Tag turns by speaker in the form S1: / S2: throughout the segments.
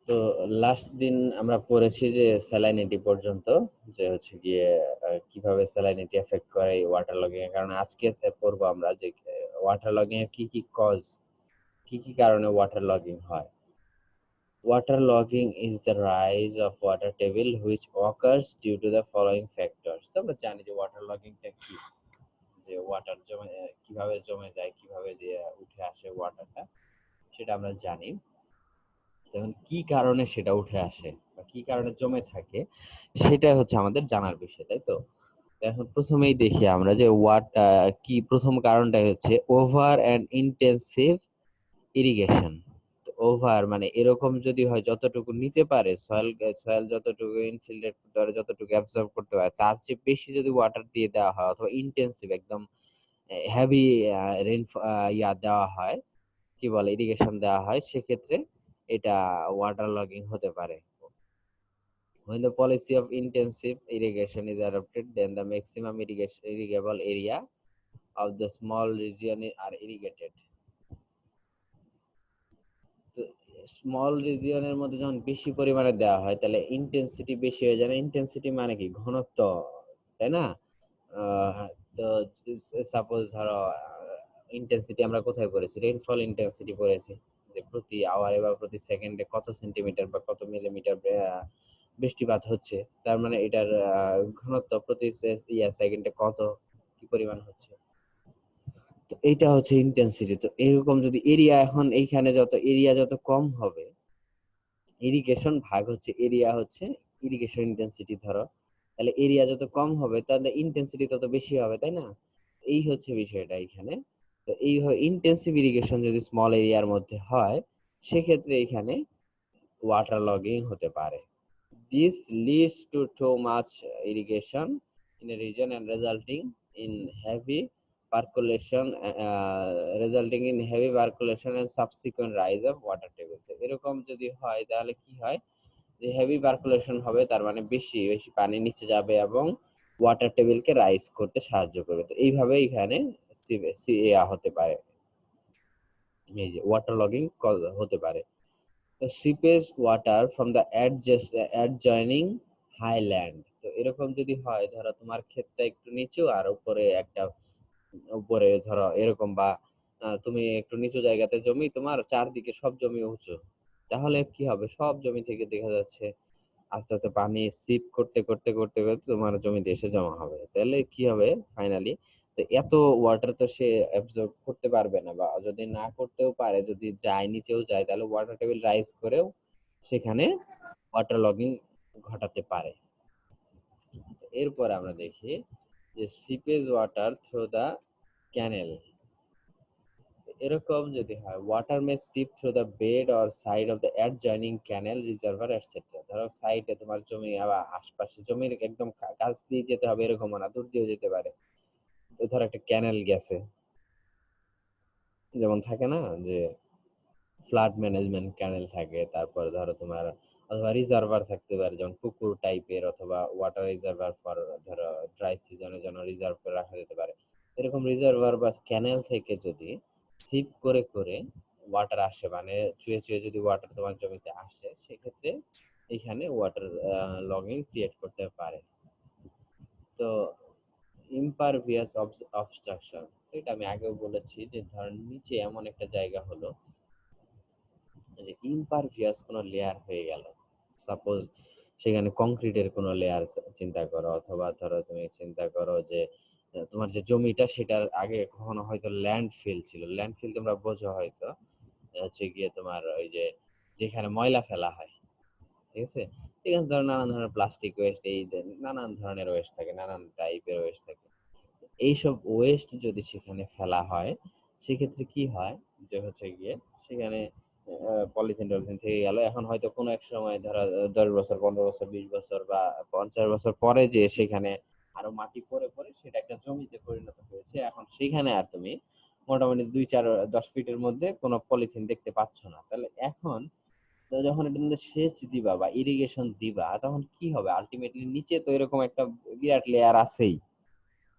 S1: তো লাস্ট দিন আমরা পড়েছি যে স্যালাইনিটি পর্যন্ত, যে হচ্ছে গিয়ে কিভাবে স্যালাইনিটি এফেক্ট করে ওয়াটার লগিং এর কারণে। আজকে পড়বো আমরা যে ওয়াটার লগিং এর কি কি কজ, কি কি কারণে ওয়াটার লগিং হয়। Water logging is the rise of water table which occurs due to the following factors. তো আমরা জানি যে ওয়াটার লগিংটা কি, যে ওয়াটার জমে কিভাবে জমে যায়, কিভাবে দিয়ে উঠে আসে ওয়াটারটা, সেটা আমরা জানি। এখন কি কারণে সেটা উঠে আসে বা কি কারণে জমে থাকে, সেটা হচ্ছে আমাদের জানার বিষয়, তাই তো। এখন প্রথমেই দেখি আমরা যে কি প্রথম কারণটাই হচ্ছে over and intensive irrigation. Over মানে এরকম যদি হয়, যতটুকু নিতে পারে সয়েল, সয়েল যতটুকু ইনফিল্ট্রেট করতে পারে, যতটুকু অ্যাবজর্ব করতে পারে, তার চেয়ে বেশি যদি ওয়াটার দিয়ে দেওয়া হয়, অথবা ইন্টেন্সিভ একদম হেভি রেন দেওয়া হয়, কি বলে ইরিগেশন দেওয়া হয়, সেক্ষেত্রে এটা ওয়াটার লগিং হতে পারে। When the policy of intensive irrigation is adopted, then the maximum irrigable area of the small region are irrigated. তো স্মল রিজিয়নের মধ্যে যখন বেশি পরিমাণে দেওয়া হয়, তাহলে ইন্টেন্সিটি বেশি হয়ে যায়। ইন্টেন্সিটি মানে কি? ঘনত্ব, তাই না? আহ, তো সাপোজ ধরো ইন্টেন্সিটি আমরা কোথায় করেছি? রেইনফল ইন্টেন্সিটি করেছি, যে প্রতি আওয়ারে বা প্রতি সেকেন্ডে কত সেন্টিমিটার বা কত মিলিমিটার বৃষ্টিপাত হচ্ছে। তার মানে এটার ঘনত্ব প্রতি সেকেন্ডে কত কি পরিমাণ হচ্ছে। তো এইটা হচ্ছে ইন্টেন্সিটি। তো এরকম যদি এরিয়া, এখন এইখানে যত এরিয়া যত কম হবে, ইরিগেশন ভাগ হচ্ছে এরিয়া হচ্ছে ইরিগেশন ইন্টেন্সিটি ধরো, তাহলে এরিয়া যত কম হবে তাহলে ইন্টেন্সিটি তত বেশি হবে, তাই না? এই হচ্ছে বিষয়টা এখানে। তো এই ইন্টেন্সিভ ইরিগেশন যদি স্মল এরিয়ার মধ্যে হয়, সেক্ষেত্রে এখানে ওয়াটার লগিং হতে পারে। This leads to too much irrigation in a region and resulting in heavy percolation and subsequent rise of water table. এরকম যদি হয় তাহলে কি হয়, যে হেভি পার্কুলেশন হবে, তার মানে বেশি বেশি পানি নিচে যাবে এবং ওয়াটার টেবিলকে রাইজ করতে সাহায্য করবে। তো এইভাবে এখানে হতে পারে, এই যে ওয়াটার লগিং হতে পারে। তো seepage water from the adjoining highland. তো এরকম যদি হয়, ধরো তোমার ক্ষেতটা একটু নিচু আর উপরে একটা, উপরে ধরো এরকম, বা তুমি একটু নিচু জায়গাতে জমি, তোমার চারদিকে সব জমি উঁচু, তাহলে কি হবে? সব জমি থেকে দেখা যাচ্ছে আস্তে আস্তে পানি সিপ করতে করতে করতে করতে তোমার জমিতে এসে জমা হবে। তাহলে কি হবে ফাইনালি? তো এত ওয়াটার তো সে অ্যাবজর্ব করতে পারবে না, বা যদি না করতেও পারে, যদি যায় নিচেও যায়, তাহলে ওয়াটার টেবিল রাইজ করেও সেখানে ওয়াটার লগিং ঘটাতে পারে। এরপর আমরা দেখি যে seepage water through the canal. এরকম যদি হয়, water may seep through the bed or side of the adjoining canal, reservoir etcetera. ধরো সাইডে তোমার জমি, আবার আশপাশে জমির একদম কাছ দিয়ে যেতে হবে এরকম না, দূর দিয়েও যেতে পারে। তো ধরো একটা ক্যানেল গেছে, যেমন থাকে না যে ফ্লাড ম্যানেজমেন্ট ক্যানেল থাকে, তারপর ধরো তোমার অথবা রিজার্ভার থাকতে পারে, যেমন পুকুর টাইপের, অথবা ওয়াটার রিজার্ভার ফর ধরো ড্রাই সিজনের জন্য রিজার্ভ করে রাখা যেতে পারে। এরকম রিজার্ভার বা ক্যানেল থেকে যদি সিপ করে করে ওয়াটার আসে, মানে চুয়ে চুয়ে যদি ওয়াটার তোমার জমিতে আসে, সেক্ষেত্রে এখানে ওয়াটার লগিং ক্রিয়েট করতে পারে। তো ইম্পারভিয়াস অবস্ট্রাকশন, এটা আমি আগেও বলেছি, যে ধরেন নিচে এমন একটা জায়গা হলো যে ইম্পারভিয়াস কোনো লেয়ার হয়ে গেল। সাপোজ সেখানে কংক্রিটের কোনো লেয়ার চিন্তা করো, অথবা ধরো তুমি চিন্তা করো যে তোমার যে জমিটা, সেটার আগে কখনো হয়তো ল্যান্ডফিল ছিল। ল্যান্ডফিল তোমরা বোঝো হয়তো, হচ্ছে গিয়ে তোমার ওই যে যেখানে ময়লা ফেলা হয়, ঠিক আছে? এখানে ধরো নানান ধরনের প্লাস্টিক ওয়েস্ট, এই নানান ধরনের ওয়েস্ট থাকে, নানান টাইপের ওয়েস্ট থাকে। এইসব ওয়েস্ট যদি সেখানে ফেলা হয়, সেক্ষেত্রে কি হয়, যে হচ্ছে গিয়ে সেখানে পলিথিন টলিথিন থেকে গেল। এখন হয়তো কোনো এক সময় ধরো 10 বছর, 15 বছর, 20 বছর বা 50 বছর পরে, যে সেখানে আরো মাটি পরে পরে সেটা একটা জমিতে পরিণত হয়েছে। এখন সেখানে আর তুমি মোটামুটি 2, 4, 10 ফিটের মধ্যে কোনো পলিথিন দেখতে পাচ্ছ না। তাহলে এখন তো যখন এটা মধ্যে সেচ দিবা বা ইরিগেশন দিবা, তখন কি হবে? আলটিমেটলি নিচে তো এরকম একটা বিরাট লেয়ার আছেই,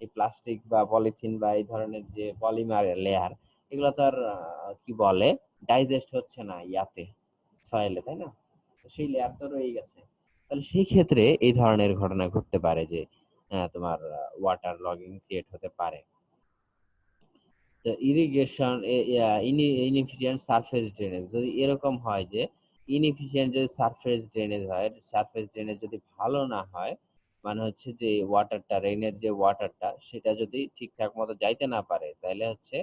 S1: এই প্লাস্টিক বা পলিথিন বা এই ধরনের যে পলিমার লেয়ার, এগুলো তো আর কি বলে ডাইজেস্ট হচ্ছে না ইয়াতে, সয়েলে, তাই না? সেই লেয়ার তো রয়ে গেছে। তাহলে সেই ক্ষেত্রে এই ধরনের ঘটনা ঘটতে পারে যে তোমার ওয়াটার লগিং ক্রিয়েট হতে পারে। তো ইরিগেশন ইনএফিশিয়েন্ট সারফেস ড্রেনেজ যদি এরকম হয় যে ইনএফিশিয়েন্ট যদি সারফেস ড্রেনেজ হয়, সারফেস ড্রেনেজ যদি ভালো না হয়, মানে হচ্ছে যে ওয়াটারটা, রেইনের যে ওয়াটারটা সেটা যদি ঠিকঠাক মতো যাইতে না পারে, তাহলে হচ্ছে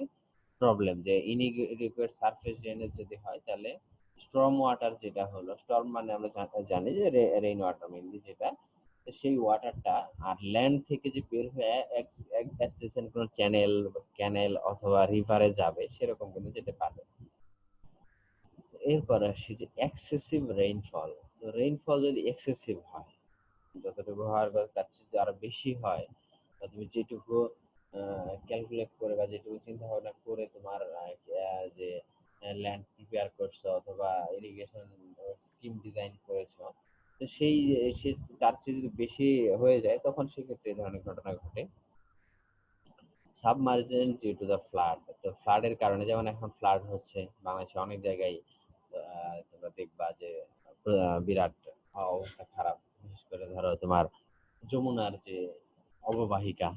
S1: প্রবলেম। যে ইনএডিকুয়েট সারফেস ড্রেনেজ যদি হয়, তাহলে স্টর্ম ওয়াটার যেটা হলো, স্টর্ম মানে আমরা জানি যে রেইন ওয়াটার মেইনলি যেটা, সেই ওয়াটারটা আর ল্যান্ড থেকে যে বের হয়ে কোনো চ্যানেল, ক্যানেল অথবা রিভারে যাবে, সেরকম কিন্তু যেতে পারে। এরপর আসি যে এক্সেসিভ রেইনফল। তো রেইনফল যদি এক্সেসিভ হয়, যতটুকু হওয়ার কথা তার চেয়ে যদি আরো বেশি হয়, বা তুমি যেটুকু ক্যালকুলেট করে বা যেটুকু চিন্তা ভাবনা করে তোমার যে ল্যান্ড প্রিপেয়ার করছো অথবা ইরিগেশন স্কিম ডিজাইন করেছো, তো সেই সে তার চেয়ে যদি বেশি হয়ে যায়, তখন সেক্ষেত্রে এই ধরনের ঘটনা ঘটে। সাবমার্জেন ডিউ টু দ্য ফ্লাড। তো ফ্লাডের কারণে, যেমন এখন ফ্লাড হচ্ছে বাংলাদেশে অনেক জায়গায়, তোমরা দেখবা যে বিরাট অবস্থা খারাপ। বিশেষ করে ধরো তোমার যমুনার যে অববাহিকা,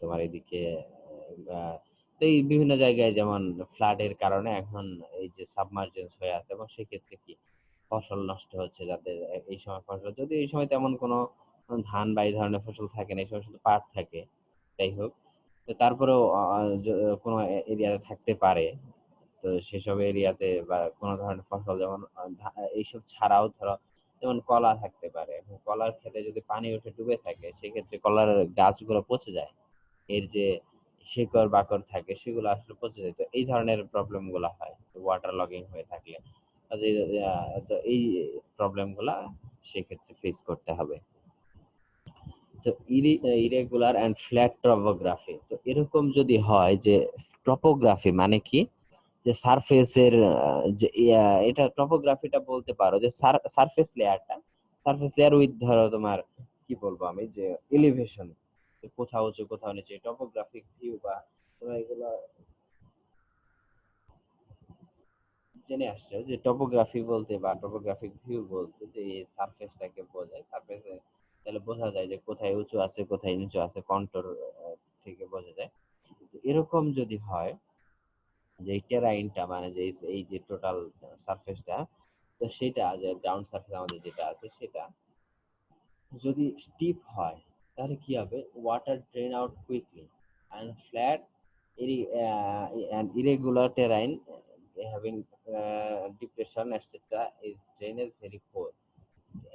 S1: তোমার এদিকে তো এই বিভিন্ন জায়গায় যেমন ফ্লাডের কারণে এখন এই যে সাবমার্জেন্স হয়ে আছে, এবং সেক্ষেত্রে কি ফসল নষ্ট হচ্ছে। যাদের এই সময় ফসল, যদি এই সময় তেমন কোনো ধান বা এই ধরনের ফসল থাকে না, এই সময় শুধু পাট থাকে, যাই হোক, তো তারপরেও কোনো এরিয়াতে থাকতে পারে। তো সেসব এরিয়াতে বা কোনো ধরনের ফসল, যেমন এইসব ছাড়াও ধরো যেমন কলা থাকতে পারে, এবং কলার ক্ষেতে যদি পানি উঠে ডুবে থাকে, সেক্ষেত্রে কলার গাছগুলো পচে যায়। এর যে শিকড় বাকড় থাকে সেগুলো আসলে পচে যায়। তো এই ধরনের প্রবলেম গুলা হয় ওয়াটার লগিং হয়ে থাকলে। তো এই প্রবলেম গুলা সেক্ষেত্রে ফেস করতে হবে। তো ইরেগুলার অ্যান্ড ফ্ল্যাট টপোগ্রাফি। তো এরকম যদি হয় যে টপোগ্রাফি মানে কি, যে সারফেসের যে এটা টপোগ্রাফিটা বলতে পারো যে সারফেস লেয়ারটা, সারফেস লেয়ার উইথ ধরো তোমার কি বলবো আমি, যে এলিভেশন, কোথাও উঁচু কোথাও নিচে, টপোগ্রাফিক ভিউ, বা তোমরা এগুলো জেনে আসছো যে টপোগ্রাফি বলতে বা টপোগ্রাফিক ভিউ বলতে যে এই সারফেসটাকে বোঝায়। সারফেসে তাহলে বোঝা যায় যে কোথায় উঁচু আছে কোথায় নিচু আছে, কন্ট্রোল থেকে বোঝা যায়। এরকম যদি হয় যে এই টেরাইনটা, মানে যে এই যে টোটাল সারফেসটা, তো সেটা যে গ্রাউন্ড সারফেস আমাদের যেটা আছে, সেটা যদি স্টিপ হয়, তাহলে কি হবে, water drain out quickly, and flat and irregular terrain having depression etc is drainage very poor।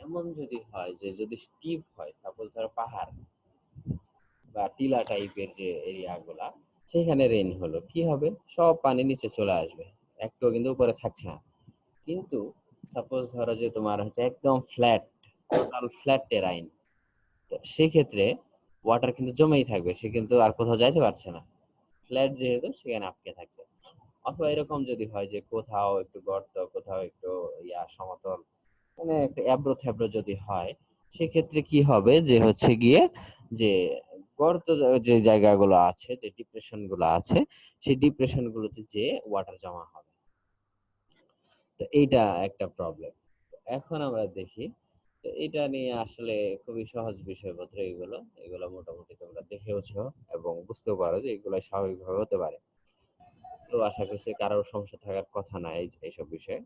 S1: এমন যদি হয় যে যদি স্টিপ হয়, সাপোজ ধরো পাহাড় বা টিলা টাইপের যে এরিয়া গুলা, সেখানে রেন হলো, কি হবে, সব পানি নিচে চলে আসবে, একটু কিন্তু উপরে থাকছে না। কিন্তু সাপোজ ধরো যে তোমার হচ্ছে একদম ফ্ল্যাট, টোটাল ফ্ল্যাট টেরাইন, তো সেক্ষেত্রে ওয়াটার কিন্তু জমেই থাকবে, সে কিন্তু আর কোথাও যাইতে পারছে না, ফ্ল্যাট যেহেতু সেখানে আটকে থাকছে। অথবা এরকম যদি হয় যে কোথাও একটু গর্ত, কোথাও একটু সমতল, মানে একটু এবড়ো থেবড়ো যদি হয়, সেক্ষেত্রে কি হবে যে হচ্ছে গিয়ে যে গর্ত যে জায়গাগুলো আছে, যে ডিপ্রেশন গুলো আছে, সেই ডিপ্রেশন গুলোতে যে ওয়াটার জমা হবে। তো এইটা একটা প্রবলেম। এখন আমরা দেখি, তো এটা নিয়ে আসলে খুবই সহজ বিষয়পত্র এগুলো, এগুলো মোটামুটি তোমরা দেখেওছো এবং বুঝতেও পারো যে এগুলো স্বাভাবিকভাবে হতে পারে। তো আশা করছি কারোর সমস্যা থাকার কথা না এইসব বিষয়ে।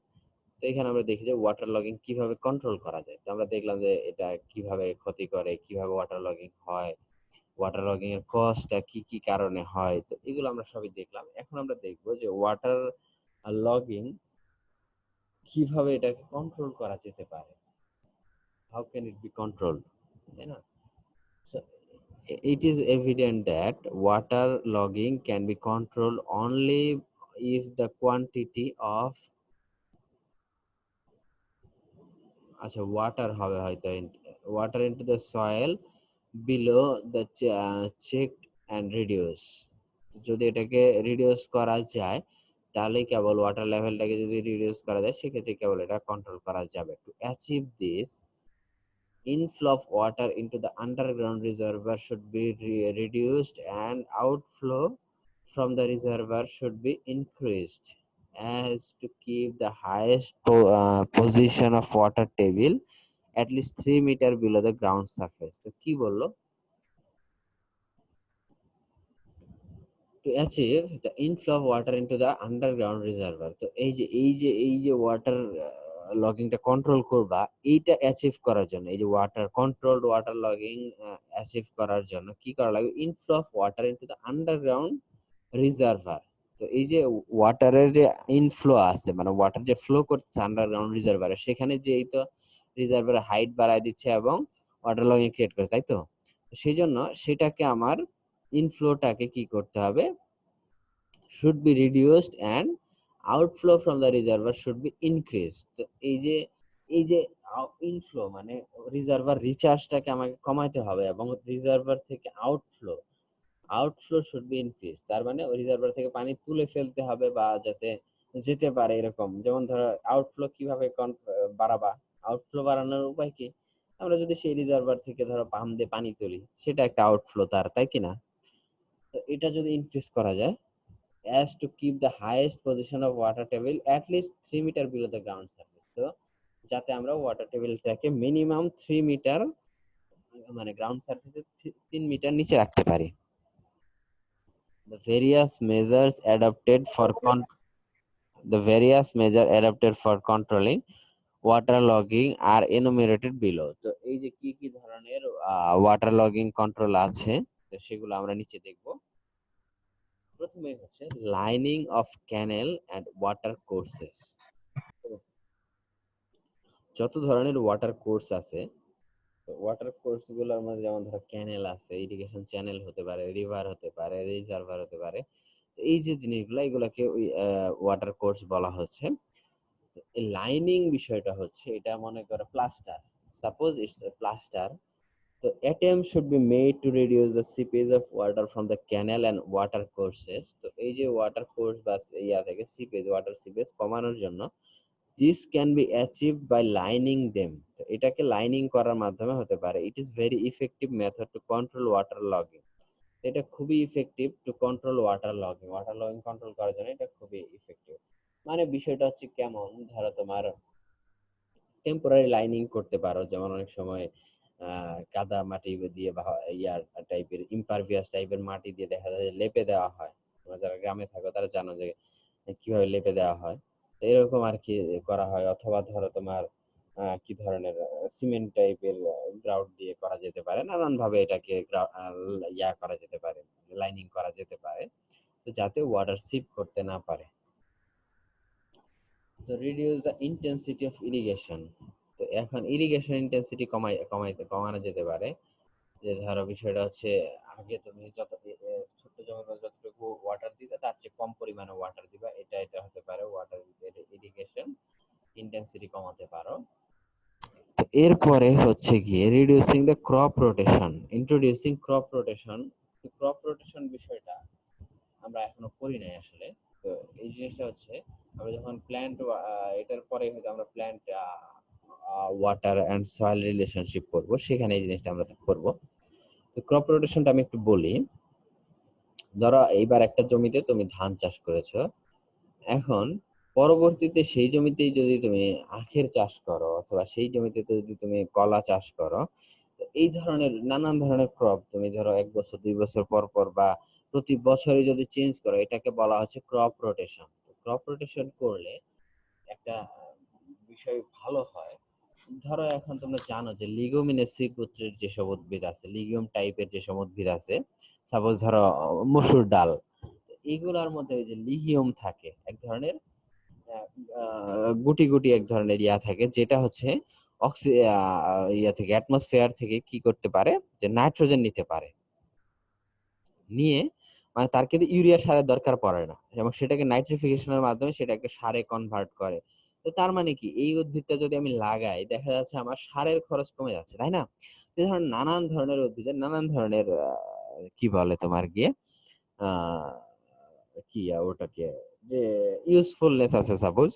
S1: তো এখানে আমরা দেখি যে ওয়াটার লগিং কিভাবে কন্ট্রোল করা যায়। তো আমরা দেখলাম যে এটা কিভাবে ক্ষতি করে, কিভাবে ওয়াটার লগিং হয়, ওয়াটার লগিং এর কজটা কি কি কারণে হয়, তো এগুলো আমরা সবই দেখলাম। এখন আমরা দেখবো যে ওয়াটার লগিং কিভাবে এটাকে কন্ট্রোল করা যেতে পারে, how can it be controlled, তাই না? So it is evident that water logging can be controlled only if the quantity of আচ্ছা ওয়াটার হবে হয়তো, water into the soil below the checked and reduce. যদি এটাকে রিডিউস করা যায়, তাহলে কেবল ওয়াটার লেভেলটাকে যদি রিডিউস করা যায়, সেক্ষেত্রে কেবল এটা কন্ট্রোল করা যাবে। To achieve this, inflow of water into the underground reservoir should be reduced and outflow from the reservoir should be increased as to keep the highest position of water table at least 3 meter below the ground surface. তো কি বললো? To achieve the inflow of water into the underground reservoir. তো এই যে water লগিংটা control করবা, এইটা achieve করার জন্য, এই যে ওয়াটার লগিং অ্যাচিভ করার জন্য কি করা লাগবে? Inflow of water into the underground reservoir. তো এই যে ওয়াটারের যে ইনফ্লো আছে, মানে ওয়াটার যে ফ্লো করছে আন্ডারগ্রাউন্ড রিজার্ভারে, সেখানে যে এই তো রিজার্ভারের হাইট বাড়ায় দিচ্ছে এবং ওয়াটার লগিং ক্রিয়েট করে, তাই তো? সেই জন্য সেটাকে আমার ইনফ্লোটাকে কি করতে হবে? should be reduced and outflow from the reservoir should be increased. তো এই যে ইনফ্লো মানে রিজার্ভার রিচার্জটাকে আমাকে কমাইতে হবে এবং রিজার্ভার থেকে আউটফ্লো শুড বি ইনক্রিজ। তার মানে ওই রিজার্ভার থেকে পানি তুলে ফেলতে হবে বা যাতে যেতে পারে এরকম। যেমন ধরো আউটফ্লো কিভাবে বাড়াবা? আউটফ্লো বাড়ানোর উপায় কি? আমরা যদি সেই রিজার্ভার থেকে ধরো পাম্প দিয়ে পানি তুলি, সেটা একটা আউটফ্লো তার, তাই কিনা? তো এটা যদি ইনক্রিজ করা যায় as to keep the highest position of water table at least 3 meter below the ground surface. তো যাতে আমরা ওয়াটার টেবিলটাকে মিনিমাম 3 মিটার মানে গ্রাউন্ড সারফেসে 3 মিটার নিচে রাখতে পারি। The various measures adopted for the various measure adopted for controlling water logging are enumerated below. তো এই যে কি কি ধরনের ওয়াটার লগিং কন্ট্রোল আছে, তো সেগুলো আমরা নিচে দেখব। প্রথমে হচ্ছে lining of canal and water courses. যত ধরনের ওয়াটার কোর্স আছে, ওয়াটার কোর্স গুলোর মধ্যে যেমন ধরো ক্যানেল আছে, ইরিগেশন চ্যানেল হতে পারে, রিভার হতে পারে, রিজার্ভার হতে পারে। এই যে জিনিসগুলো, এগুলোকে ওই ওয়াটার কোর্স বলা হচ্ছে। এই লাইনিং বিষয়টা হচ্ছে, এটা মনে করো plaster, suppose it's a plaster. তো attempt should be made to reduce the seepage of water from the canal and water courses. তো এই যে ওয়াটার কোর্স বা ইয়া থেকে সিপেজ, ওয়াটার সিপেজ কমানোর জন্য this can be achieved by lining them. তো এটাকে লাইনিং করার মাধ্যমে হতে পারে। it is very effective method to control water logging. এটা খুবই effective to control water logging control করার জন্য এটা খুবই ইফেক্টিভ। মানে বিষয়টা হচ্ছে কেমন, ধরো তোমার টেম্পোরারি লাইনিং করতে পারো, যেমন অনেক সময় কাদা মাটি দিয়ে বা ইয়ার টাইপের ইম্পারভিয়াস টাইপের মাটি দিয়ে দেখা যায় লেপে দেওয়া হয়। তোমরা যারা গ্রামে থাকো তারা জানো যে কিভাবে লেপে দেওয়া হয়। তো এরকম আর কি করা হয়। অথবা ধরো তোমার কি ধরনের সিমেন্ট টাইপের গ্রাউট দিয়ে করা যেতে পারে, নানান ভাবে এটাকে ইয়া করা যেতে পারে, লাইনিং করা যেতে পারে, তো যাতে ওয়াটার সিপ করতে না পারে। তো reduce the intensity of irrigation. তো এখন ইরিগেশন ইন্টেন্সিটি কমানো যেতে পারে। যে ধরো বিষয়টা হচ্ছে, আগে তুমি ছোট্ট জমিতে যতটুকু ওয়াটার দিতে তার চেয়ে কম পরিমাণে ওয়াটার দিবা, এটা হতে পারে ওয়াটার ইরিগেশন ইন্টেন্সিটি কমাতে পারো। তো এরপরে হচ্ছে গিয়ে reducing the crop rotation, introducing crop rotation. Crop rotation বিষয়টা আমরা এখনো করি নাই আসলে। তো এই জিনিসটা হচ্ছে, আমরা যখন প্ল্যান্ট, এটার পরে হয়তো আমরা plant water and soil relationship করব, সেখানে এই জিনিসটা আমরা করব। তো ক্রপ রোটেশনটা আমি একটু বলি। ধরো এইবার একটা জমিতে তুমি ধান চাষ করেছো, এখন পরবর্তীতে সেই জমিতেই যদি তুমি আখের চাষ করো অথবা সেই জমিতে যদি তুমি কলা চাষ করো, তো এই ধরনের নানান ধরনের ক্রপ তুমি ধরো 1 বছর 2 বছর পর পর বা প্রতি বছরে যদি চেঞ্জ করো, এটাকে বলা হচ্ছে ক্রপ রোটেশন। ক্রপ রোটেশন করলে একটা বিষয় ভালো হয়। ধরো এখন তোমরা জানো যে লিগুমিনেসি গোত্রের যেসব উদ্ভিদ আছে, লিগিউম টাইপের যেসব উদ্ভিদ আছে, সাপোজ ধরো মসুর ডাল, এগুলোর মধ্যে যে লিগিউম থাকে, এক ধরনের গুটি গুটি এক ধরনের ইয়া থাকে, যেটা হচ্ছে ইয়া থেকে অ্যাটমসফিয়ার থেকে কি করতে পারে, যে নাইট্রোজেন নিতে পারে, নিয়ে মানে তার কিন্তু ইউরিয়া সারের দরকার পড়ে না, এবং সেটাকে নাইট্রিফিকেশনের মাধ্যমে সেটা একটা সারে কনভার্ট করে। তো তার মানে কি, এই উদ্ভিদটা যদি আমি লাগাই, দেখা যাচ্ছে আমার সারের খরচ কমে যাচ্ছে, তাই না? এই ধরনের নানান ধরনের উদ্ভিদের নানান ধরনের কি বলে তোমার গিয়ে আহ কি ওটাকে, যে ইউজফুলনেস আছে সাপোজ।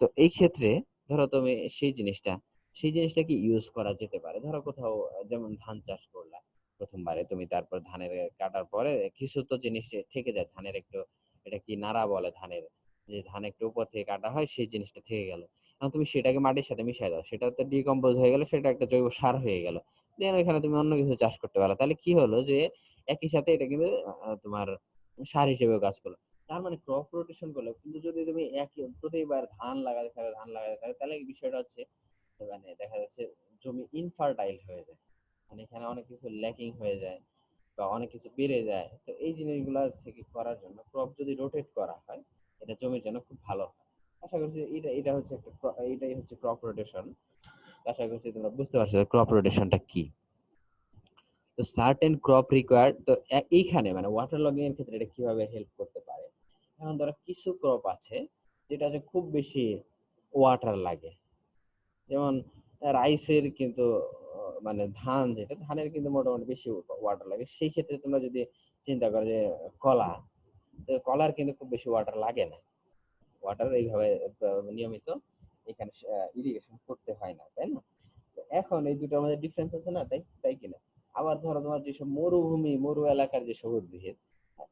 S1: তো এই ক্ষেত্রে ধরো তুমি সেই জিনিসটা কি ইউজ করা যেতে পারে। ধরো কোথাও যেমন ধান চাষ করলা প্রথমবারে তুমি, তারপর ধানের কাটার পরে কিছু তো জিনিস থেকে যায় ধানের, একটু এটা কি নাড়া বলে ধানের, যে ধান একটু উপর থেকে কাটা হয় সেই জিনিসটা থেকে গেল। এখন তুমি সেটাকে মাটির সাথে মিশাই দাও, সেটা তো ডিকম্পোজ হয়ে গেল, সেটা একটা জৈব সার হয়ে গেল। দেন ওইখানে তুমি অন্য কিছু চাষ করতে পারো। তাহলে কি হলো যে একই সাথে এটা কিন্তু তোমার সার হিসেবেও কাজ করলো। তার মানে ক্রপ রোটেশন করলে কিন্তু যদি তুমি একই প্রতিবার ধান লাগাতে থাকো তাহলে এই বিষয়টা হচ্ছে মানে দেখা যাচ্ছে জমি ইনফার্টাইল হয়ে যায়, মানে এখানে অনেক কিছু ল্যাকিং হয়ে যায় বা অনেক কিছু বেড়ে যায়। তো এই জিনিসগুলো থেকে করার জন্য ক্রপ যদি রোটেট করা হয় এটা জমির জন্য খুব ভালো হয়। আশা করছি এটা এটা হচ্ছে একটা এটাই হচ্ছে ক্রপ রোটেশন। আশা করছি তোমরা বুঝতে পারছো ক্রপ রোটেশনটা কি। তো সার্টেন ক্রপ রিকোয়ার্ড, তো এইখানে মানে ওয়াটার লগিং এর ক্ষেত্রে এটা কিভাবে হেল্প করতে পারে। এখন ধরো কিছু ক্রপ আছে যেটা হচ্ছে খুব বেশি ওয়াটার লাগে, যেমন রাইসের কিন্তু মানে ধান যেটা ধানের কিন্তু মোটামুটি বেশি ওয়াটার লাগে। সেই ক্ষেত্রে তোমরা যদি চিন্তা করো যে কলা, তো কলার কিন্তু খুব বেশি ওয়াটার লাগে না, ওয়াটার এইভাবে নিয়মিত এখানে ইরিগেশন করতে হয় না, তাই না? তো এখন এই দুটোর মধ্যে ডিফারেন্স আছে না, তাই তাই কিনা? আবার ধরো তোমার যেসব মরুভূমি মরু এলাকার যেসব উদ্ভিদ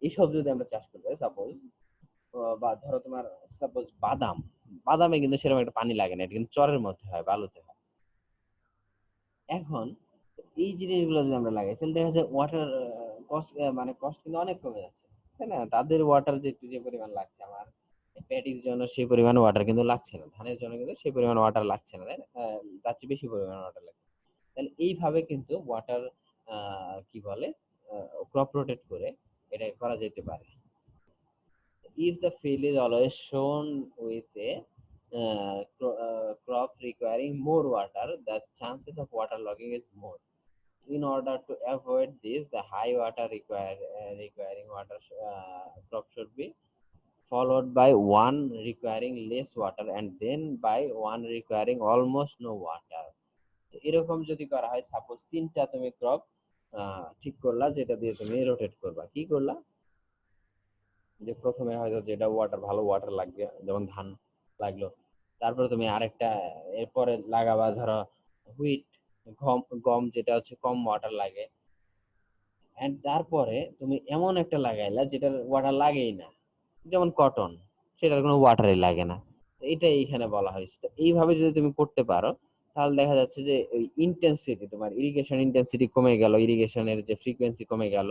S1: এইসব যদি আমরা চাষ করতে হয় সাপোজ, বা ধরো তোমার সাপোজ বাদাম, বাদামে কিন্তু সেরকম একটা পানি লাগে না, এটা কিন্তু চরের মধ্যে হয়, বালুতে হয়। এখন এই জিনিসগুলো যদি আমরা লাগাই তাহলে দেখা যায় ওয়াটার কস্ট, মানে কস্ট কিন্তু অনেক কমে যাচ্ছে, তাই না? তাদের ওয়াটার যে পরিমাণ লাগছে আমার প্যাডির জন্য সেই পরিমাণ ওয়াটার কিন্তু লাগছে না, ধানের জন্য কিন্তু সেই পরিমাণ ওয়াটার লাগছে না, তাই না? তার চেয়ে বেশি পরিমাণ ওয়াটার লাগছে। তাহলে এইভাবে কিন্তু ওয়াটার কি বলে ক্রপ রোটেট করে এটা করা যেতে পারে। If the field is always shown with a crop requiring more water, the chances of waterlogging is more. In order to avoid this, the high water requiring water crop should be followed by one requiring less water and then by one requiring almost no water. তো এরকম যদি করা হয়, suppose তিনটা তুমি crop ঠিক করলা যেটা দিয়ে তুমি রোটেট করবা, কি করলা যে প্রথমে হয়তো যেটা ওয়াটার ভালো ওয়াটার লাগবে যেমন ধান লাগলো, তারপরে তুমি আরেকটা এরপরে লাগাবা ধরো হুইট, গম, গম যেটা হচ্ছে কম ওয়াটার লাগে, এন্ড তারপরে তুমি এমন একটা লাগাইলা যেটার ওয়াটার লাগেই না, যেমন কটন, সেটার কোনো ওয়াটারই লাগে না। তো এটাই এখানে বলা হয়েছে। তো এইভাবে যদি তুমি করতে পারো তাহলে দেখা যাচ্ছে যে ওই ইন্টেন্সিটি, তোমার ইরিগেশন ইন্টেন্সিটি কমে গেল, ইরিগেশনের যে ফ্রিকোয়েন্সি কমে গেল,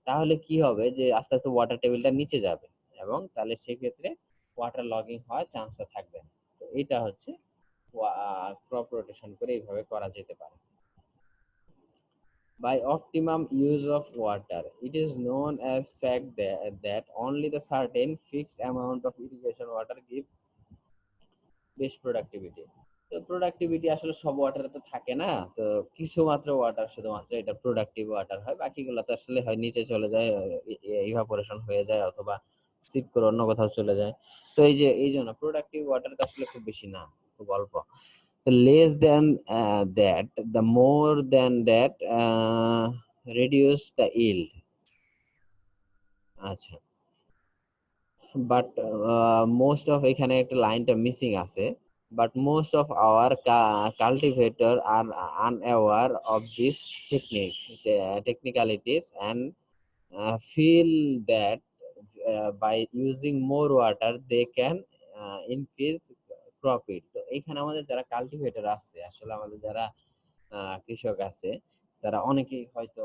S1: তাহলে কি হবে যে আস্তে আস্তে ওয়াটার টেবিলটা নিচে যাবে এবং তাহলে সেক্ষেত্রে ওয়াটার লগিং হওয়ার চান্সটা থাকবে না। তো এটা হচ্ছে ক্রপ রোটেশন করে এইভাবে করা যেতে পারে। By optimum use of water, it is known as fact that only the certain fixed amount of irrigation water give best productivity. তো প্রোডাক্টিভিটি আসলে সব ওয়াটারে তো থাকে না, তো কিছু মাত্র ওয়াটার শুধুমাত্র এটা প্রোডাক্টিভ ওয়াটার হয়, বাকিগুলো তো আসলে হয় নিচে চলে যায়, ইভাপোরেশন হয়ে যায় অথবা সিপ করে অন্য কোথাও চলে যায়। তো এই যে এই জন্য প্রোডাক্টিভ ওয়াটার তো আসলে খুব বেশি না, খুব অল্প। The less than that, the more than that reduce the yield. আচ্ছা, বাট মোস্ট অফ এখানে একটা লাইনটা মিসিং আছে, but most of our cultivator আর unaware of this technicalities and feel that by using more water they can increase profit. তো এখানে আমাদের যারা কাল্টিভেটর আছে, আসলে আমাদের যারা কৃষক আছে, তারা অনেকেই হয়তো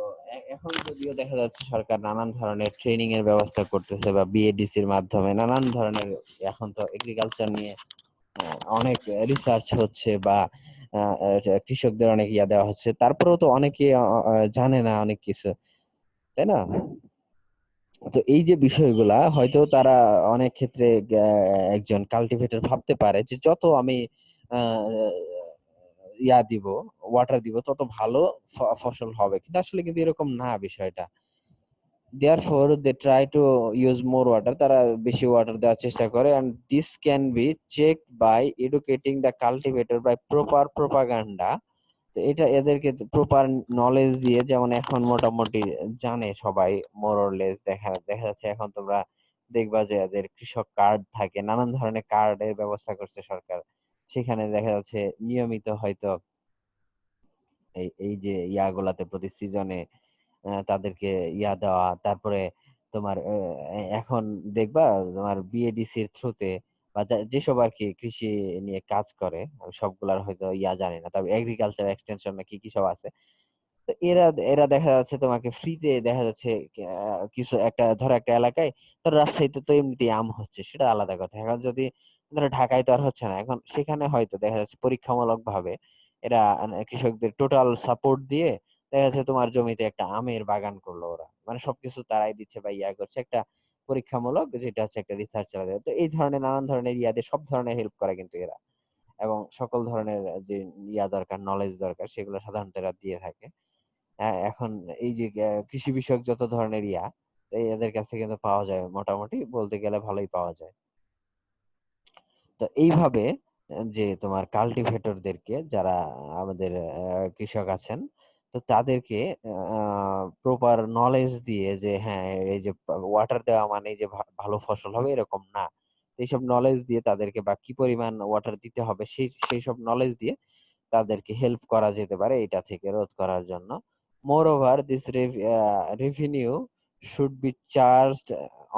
S1: এখন যদিও দেখা যাচ্ছে সরকার নানান ধরনের ট্রেনিং এর ব্যবস্থা করতেছে বা বিএডিসির মাধ্যমে নানান ধরনের, এখন তো এগ্রিকালচার নিয়ে অনেক রিসার্চ হচ্ছে বা কৃষকদের অনেক ইয়া দেওয়া হচ্ছে, তারপরেও তো অনেকে জানে না অনেক কিছু, তাই না? তো এই যে বিষয়গুলা হয়তো তারা অনেক ক্ষেত্রে একজন কাল্টিভেটর ভাবতে পারে যে যত আমি আহ, ইয়া দিব, ওয়াটার দিব তত ভালো ফসল হবে, কিন্তু আসলে কিন্তু এরকম না বিষয়টা। therefore they try to use more water, তারা বেশি ওয়াটার দেওয়ার চেষ্টা করে, and this can be checked by educating the cultivator by proper propaganda। তো এটা এদেরকে প্রপার নলেজ দিয়ে, যেমন এখন মোটামুটি জানে সবাই মোর অর লেস, দেখা দেখা যাচ্ছে এখন তোমরা দেখবা যে এদের কৃষক কার্ড থাকে, নানান ধরনের কার্ডের ব্যবস্থা করছে সরকার, সেখানে দেখা যাচ্ছে নিয়মিত হয়তো এই এই যে ইয়াগুলাতে প্রতি সিজনে তাদেরকে ইয়া দেওয়া, তারপরে তোমার এখন দেখবা তোমার বিএডিসির থ্রুতে বা যেসব আর কি কৃষি নিয়ে কাজ করে, আমি সবগুলার হয়তো জানি না, তবে এগ্রিকালচার এক্সটেনশন না কি কি সব আছে। তো এরা এরা দেখা যাচ্ছে তোমাকে ফ্রিতে দেখা যাচ্ছে কিছু একটা ধরো একটা এলাকায়, ধরো রাজশাহীতে তো এমনিতেই আম হচ্ছে, সেটা আলাদা কথা। এখন যদি ধরো ঢাকায় তো আর হচ্ছে না, এখন সেখানে হয়তো দেখা যাচ্ছে পরীক্ষামূলক ভাবে এরা কৃষকদের টোটাল সাপোর্ট দিয়ে দেখা যাচ্ছে তোমার জমিতে একটা আমের বাগান করলো ওরা, মানে সবকিছু তারাই দিচ্ছে বা করছে একটা পরীক্ষামূলক, যেটা হচ্ছে একটা রিসার্চ চালাতে। তো এই ধরনের নানান ধরনের ইয়াদের সব ধরনের হেল্প করে কিন্তু এরা, এবং সকল ধরনের যে দরকার, নলেজ দরকার, সেগুলো সাধারণত এরা দিয়ে থাকে। এখন এই যে কৃষি বিষয়ক যত ধরনের তো এদের কাছে কিন্তু পাওয়া যায়, মোটামুটি বলতে গেলে ভালোই পাওয়া যায়। তো এইভাবে যে তোমার কাল্টিভেটরদেরকে, যারা আমাদের কৃষক আছেন, তো তাদেরকে প্রপার নলেজ দিয়ে যে হ্যাঁ এই যে ওয়াটার দেওয়া মানে যে ভালো ফসল হবে এরকম না, এইসব নলেজ দিয়ে তাদেরকে, বা কি পরিমাণ ওয়াটার দিতে হবে সেই সেই সব নলেজ দিয়ে তাদেরকে হেল্প করা যেতে পারে এটা থেকে রোধ করার জন্য। Moreover, this revenue should be charged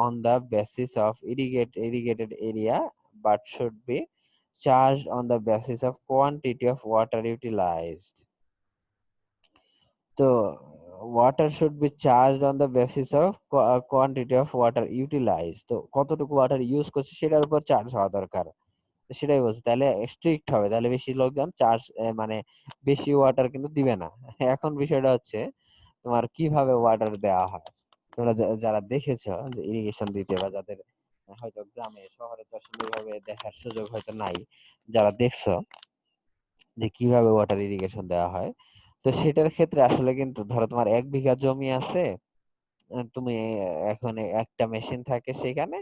S1: on the basis of irrigated area, but should be charged on the basis of quantity of water utilized. তো water should be charged on the basis of quantity of water utilise, তো কতটুকু water use করছে সেটার উপর charge হওয়া দরকার। তো সেটাই বলছি, তাহলে স্ট্রিক্ট হবে, তাহলে বেশি লোকজন চার্জ মানে বেশি ওয়াটার কিন্তু দিবে না। এখন বিষয়টা হচ্ছে তোমার কিভাবে ওয়াটার দেওয়া হয়। তোমরা যারা দেখেছো যে ইরিগেশন দিতে, বা যাদের হয়তো গ্রামে শহরে তো আসলে ওইভাবে দেখার সুযোগ হয়তো নাই, যারা দেখছো যে কিভাবে ওয়াটার ইরিগেশন দেওয়া হয়, তো সেটার ক্ষেত্রে আসলে কিন্তু ধরো তোমার 1 বিঘা জমি আছে, তুমি এখন একটা মেশিন থাকে সেখানে,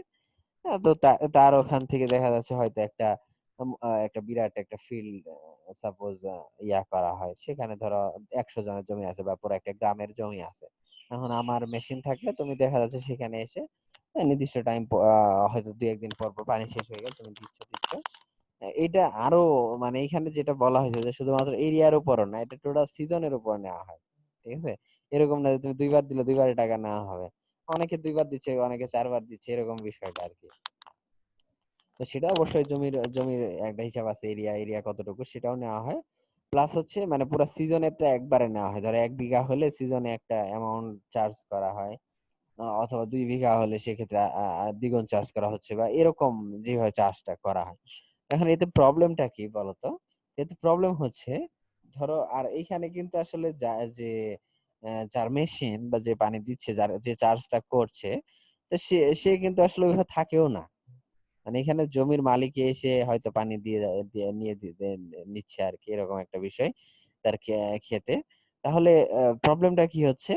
S1: তো তার ওখান থেকে দেখা যাচ্ছে হয়তো একটা বিরাট একটা ফিল্ড সাপোজ করা হয়, সেখানে ধরো 100 জনের জমি আছে বা পুরো একটা গ্রামের জমি আছে। এখন আমার মেশিন থাকলে তুমি দেখা যাচ্ছে সেখানে এসে নির্দিষ্ট টাইম, হয়তো 2-1 দিন পর পর পানি শেষ হয়ে গেল, তুমি দিচ্ছ দিচ্ছ। এটা আরো মানে এখানে যেটা বলা হয়েছে যে শুধুমাত্র এরিয়ার উপরও না, এটা টোটাল সিজনের উপর নেওয়া হয়। ঠিক আছে, এরকম না যে তুমি 2বার দিলে 2বারে টাকা নেওয়া হবে। অনেকে 2বার দিচ্ছে, অনেকে 4বার দিচ্ছে, এরকম বিষয়টা আর কি। তো সেটা অবশ্যই জমির একটা হিসাব আছে, এরিয়া এরিয়া কতটুকু সেটাও নেওয়া হয়। প্লাস হচ্ছে মানে পুরো সিজনেরটা একবারে নেওয়া হয়, ধরো 1 বিঘা হলে সিজনে একটা অ্যামাউন্ট চার্জ করা হয়, অথবা 2 বিঘা হলে সেক্ষেত্রে দ্বিগুণ চার্জ করা হচ্ছে, বা এরকম যেভাবে চার্জটা করা হয়। এখন এতে প্রবলেমটা কি বলতো? এতে প্রবলেম হচ্ছে ধরো, আর এইখানে কিন্তু আসলে যে যার মেশিন বা যে পানি দিচ্ছে, যার যে চার্জটা করছে, তো সে সে কিন্তু আসলে ওইভাবে থাকেও না। মানে এখানে জমির মালিক এসে হয়তো পানি দিয়ে নিচ্ছে আর কি, এরকম একটা বিষয় তার খেতে। তাহলে প্রবলেমটা কি হচ্ছে?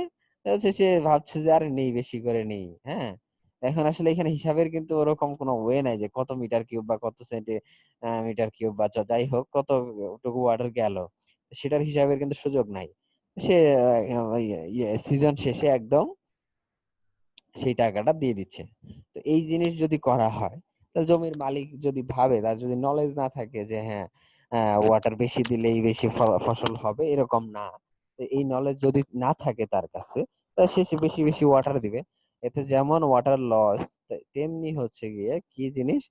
S1: হচ্ছে সে ভাবছে যে আরে নেই, বেশি করে নেই। হ্যাঁ, এখন আসলে এখানে হিসাবের কিন্তু ওরকম কোনো ওয়ে নাই যে কত মিটার কিউব বা কত মিটার কিউব বা যাই হোক কতটুকু ওয়াটার গেল, সেটার হিসাবের কিন্তু সুযোগ নাই। সে সিজন শেষে একদম সেই টাকাটা দিয়ে দিচ্ছে। তো এই জিনিস যদি করা হয়, তাহলে জমির মালিক যদি ভাবে, তার যদি নলেজ না থাকে যে হ্যাঁ ওয়াটার বেশি দিলেই বেশি ফসল হবে, এরকম না, তো এই নলেজ যদি না থাকে তার কাছে, তাহলে সে বেশি বেশি ওয়াটার দিবে। এতে যেমন ওয়াটার লস, তেমনি হচ্ছে গিয়ে কি জিনিস,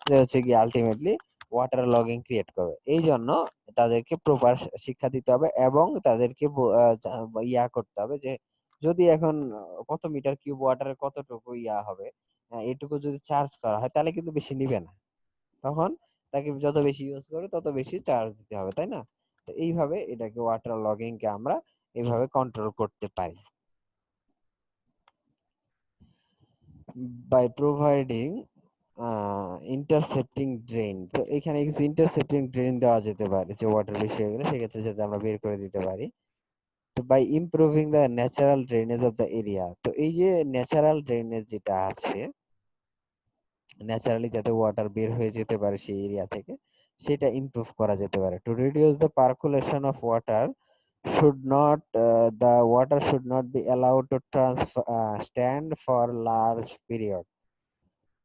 S1: যে হচ্ছে গিয়ে আলটিমেটলি ওয়াটার লগিং ক্রিয়েট করবে। এই জন্য তাদেরকে প্রপার শিক্ষা দিতে হবে, এবং তাদেরকে করতে হবে যে যদি এখন কত মিটার কিউব ওয়াটারের কতটুকু হবে, এটুকু যদি চার্জ করা হয় তাহলে কিন্তু বেশি নিবে না। তখন তাকে যত বেশি ইউজ করে তত বেশি চার্জ দিতে হবে, তাই না? তো এইভাবে এটাকে ওয়াটার লগিং কে আমরা এইভাবে কন্ট্রোল করতে পারি বাই প্রোভাইডিং ইন্টারসেপ্টিং ড্রেন। তো এখানে কিছু ইন্টারসেপ্টিং ড্রেন দেওয়া যেতে পারে, যে ওয়াটার বেশি হয়ে গেলে সেক্ষেত্রে যাতে আমরা বের করে দিতে পারি। তো by improving the natural drainage of the area, তো এই যে ন্যাচারাল ড্রেনেজ যেটা আছে, ন্যাচারালি যাতে ওয়াটার বের হয়ে যেতে পারে সেই এরিয়া থেকে, সেটা ইমপ্রুভ করা যেতে পারে। To reduce the percolation of water should not the water should not be allowed to stand for large period।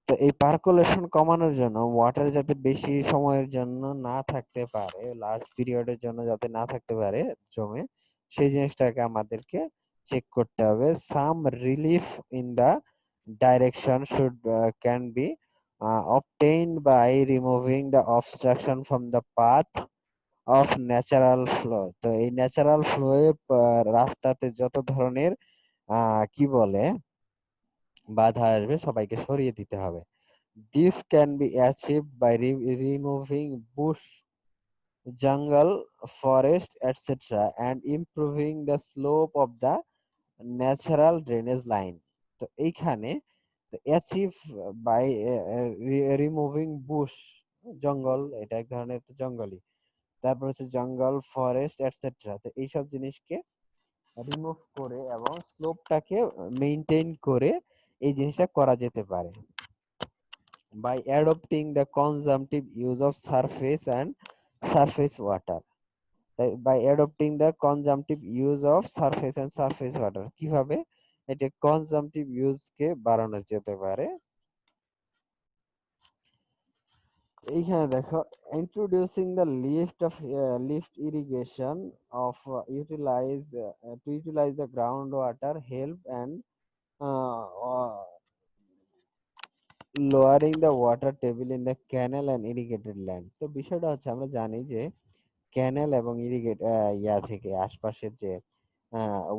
S1: তো এই পার্কুলেশন কমানোর জন্য ওয়াটার যাতে বেশি সময়ের জন্য না থাকতে পারে, লার্জ পিরিয়ডের জন্য যাতে না থাকতে পারে জমে, সেই জিনিসটাকে আমাদেরকে চেক করতে হবে। Some relief in the
S2: direction should can be obtained by removing the obstruction from the path of natural flow. তো এই ন্যাচারাল ফ্লো এর রাস্তাতে যত ধরনের কি বলে বাধা আসবে সবাইকে সরিয়ে দিতে হবে। This can be achieve by removing bush, jungle, forest etcetera and improving the slope of the natural drainage line. তো এইখানে অ্যাচিভ বাই রিমুভিং বুশ, জঙ্গল, এটা এক ধরনের তো জঙ্গলই, তারপর হচ্ছে জঙ্গল, ফরেস্ট এটসেট্রা। তো এইসব জিনিসকে রিমুভ করে এবং স্লোপটাকে মেইনটেইন করে এই জিনিসটা করা যেতে পারে by adopting the consumptive use of surface and surface water. By adopting the consumptive use of surface and surface water, কিভাবে এটা কনজাম্পটিভ ইউজকে বাড়ানো যেতে পারে। এইখানে দেখো, introducing the lift irrigation of utilise the ground water help and lowering the water table in the canal and irrigated land. তো বিষয়টা হচ্ছে আমরা জানি যে ক্যানেল এবং থেকে আশপাশের যে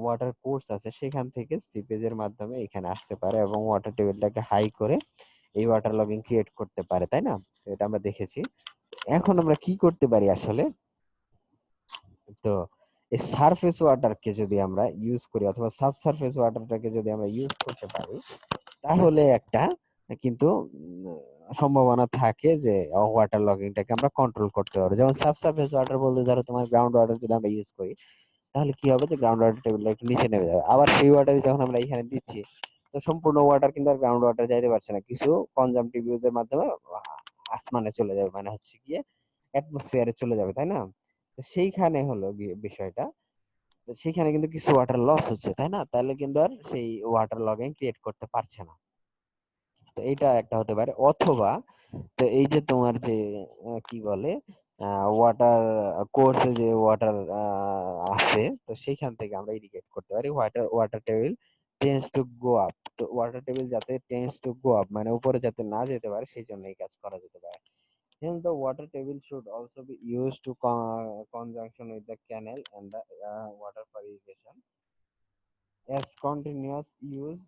S2: ওয়াটার কোর্স আছে সেখান থেকে সিপেজের মাধ্যমে এখানে আসতে পারে এবং ওয়াটার টেবিলটাকে হাই করে এই ওয়াটার লগিং ক্রিয়েট করতে পারে, তাই না? এটা আমরা দেখেছি। এখন আমরা কি করতে পারি আসলে, তো এই সারফেস ওয়াটারকে যদি আমরা ইউজ করি অথবা সাবসারফেস ওয়াটারটাকে যদি আমরা ইউজ করতে পারি তাহলে একটা কিন্তু সম্ভাবনা থাকে যে ওয়াটার লগিংটাকে আমরা কন্ট্রোল করতে পারবো। যেমন সাবসারফেস ওয়াটার বলতে ধরো তোমার গ্রাউন্ড ওয়াটার যদি আমরা ইউজ করি তাহলে কি হবে, যে গ্রাউন্ড ওয়াটার টেবিলটা একটু নিচে নেমে যাবে। আবার সেই ওয়াটার যখন আমরা এখানে দিচ্ছি তো সম্পূর্ণ ওয়াটার কিন্তু আর গ্রাউন্ড ওয়াটার যাইতে পারছে না, কিছু কনজাম্পটিভ ইউজের মাধ্যমে আসমানে চলে যাবে, মানে হচ্ছে গিয়ে অ্যাটমসফিয়ারে চলে যাবে, তাই না? তো সেইখানে হলো গিয়ে বিষয়টা, তো সেইখানে কিন্তু কিছু ওয়াটার লস হচ্ছে, তাই না? তাহলে কিন্তু আর সেই ওয়াটার লগিং ক্রিয়েট করতে পারছে না। তো এইটা একটা হতে পারে। অথবা তো এই যে তোমার যে কি বলে ওয়াটার কোর্সে যে ওয়াটার আছে তো সেইখান থেকে আমরা ইরিগেট করতে পারি। Water table tends to go up, তো ওয়াটার টেবিল যাতে টেন্ডস টু গো আপ মানে উপরে যাতে না যেতে পারে সেই জন্য এই কাজ করা যেতে পারে। Hence, the water table should also be used to conjunction with the canal and the water for irrigation. As continuous use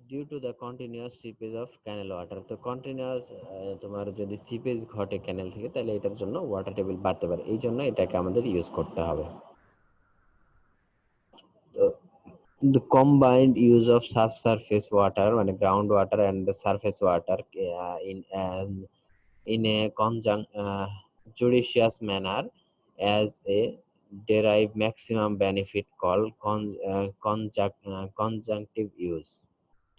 S1: due to the continuous seepage of canal water. তো কন্টিনিউয়াস তোমার যদি সিপেজ ঘটে ক্যানেল থেকে তাহলে এটার জন্য water table বাড়তে পারে, এই জন্য এটাকে আমাদের ইউজ করতে হবে। তো the combined use of subsurface water মানে ground water and the surface water in a judicious manner as a derive maximum benefit called conjunctive use।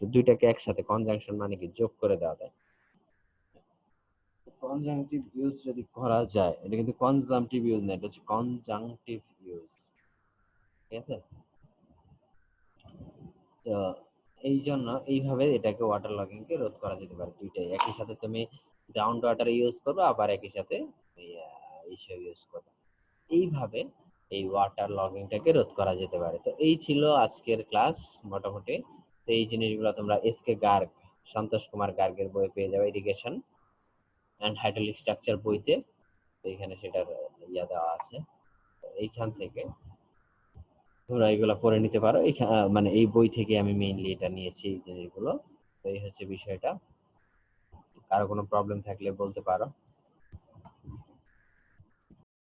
S1: তো দুইটাকে একসাথে কনজাংশন মানে কি যোগ করে দেওয়া যায়। কনজাংটিভ ইউজ যদি করা যায়, এটা কিন্তু কনজাম্পটিভ ইউজ না, এটা হচ্ছে কনজাংটিভ ইউজ, ঠিক আছে? তো এই জন্য এইভাবে এটাকে ওয়াটার লগিং কে রোধ করা যেতে পারে। দুইটাই একই সাথে তুমি গ্রাউন্ড ওয়াটার ইউজ করবে আবার একই সাথে এইসব ইউজ করবে, এইভাবে এই ওয়াটার লগিংটাকে রোধ করা যেতে পারে। তো এই ছিল আজকের ক্লাস মোটামুটি। তো এই জিনিসগুলো তোমরা এসকে গার্গ, সন্তোষ কুমার গার্গের বই পেয়ে যাবে, ইরিগেশন অ্যান্ড হাইড্রোলিক স্ট্রাকচার বইতে। তো এখানে সেটার ইয়া দেওয়া আছে, এইখান থেকে তোমরা এগুলো পড়ে নিতে পারো। মানে এই বই থেকে আমি মেইনলি এটা নিয়েছি এই জিনিসগুলো। তো এই হচ্ছে বিষয়টা। কারো কোনো প্রবলেম থাকলে বলতে পারো।